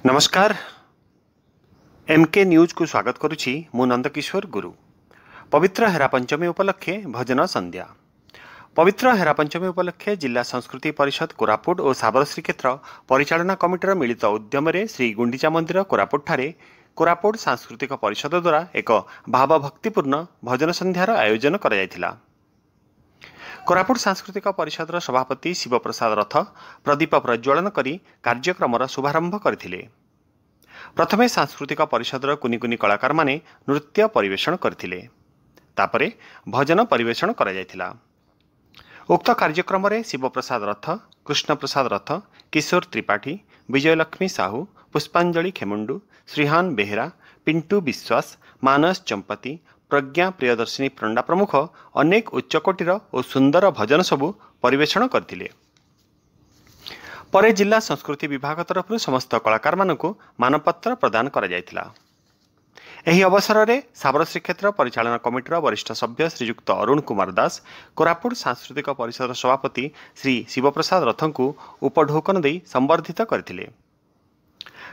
नमस्कार। MK news को स्वागत करुछि मु नंदकिशोर गुरु। पवित्र हेरा पंचमी उपलक्षे भजन संध्या। पवित्र हेरा पंचमी उपलक्षे जिला संस्कृति परिषद कोरापुट और साबर श्रीक्षेत्र परिचालना कमिटर मिलित उद्यम श्री गुंडीचा मंदिर कोरापुट ठारे कोरापुट सांस्कृतिक परिषद द्वारा एक भावभक्तिपूर्ण भजन संध्यार आयोजन करा जायथिला। कोरापुट सांस्कृतिक परिषद सभापति शिवप्रसाद रथ प्रदीप प्रज्वलन करी कार्यक्रम शुभारंभ करथिले। प्रथमे सांस्कृतिक परिषद कुनि कुनि कलाकार माने नृत्य परिवेषण करथिले। तापरे भजन परिवेषण करा जायथिला। उक्त कार्यक्रम रे शिवप्रसाद रथ, कृष्णप्रसाद रथ, किशोर त्रिपाठी, विजयलक्ष्मी साहू, पुष्पांजलि खेमुंडू, श्रीहान बेहेरा, पिंटू विश्वास, मानस चंपती, प्रज्ञा प्रियदर्शिनी पंडा प्रमुख अनेक उच्चकोटीर और सुंदर भजन सबू परिवेषण करथिले। परे जिला संस्कृति विभाग तरफ समस्त कलाकार मानकु मानपत्र प्रदान करा जायथिला। एही अवसर में साबर श्रीक्षेत्र परिचालना कमिटर वरिष्ठ सभ्य श्रीयुक्त अरुण कुमार दास, कोरापुट सांस्कृतिक परिषद सभापति श्री शिवप्रसाद रथଙ୍କୁ उपढौकन दे संबर्धित करथिले।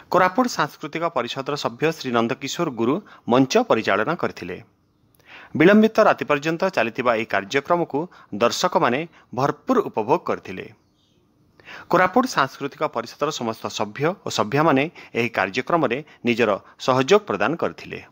कोरापुट सांस्कृतिक परिषद सभ्य श्री नंदकिशोर गुरु मंच परिचालना करथिले। विलंबित राति पर्यंत चलिथिबा एही कार्यक्रम को दर्शक माने भरपूर उपभोग करथिले। कोरापुट सांस्कृतिक परिषद समस्त सभ्य और सभ्या माने एही कार्यक्रम रे निजर सहयोग प्रदान करथिले।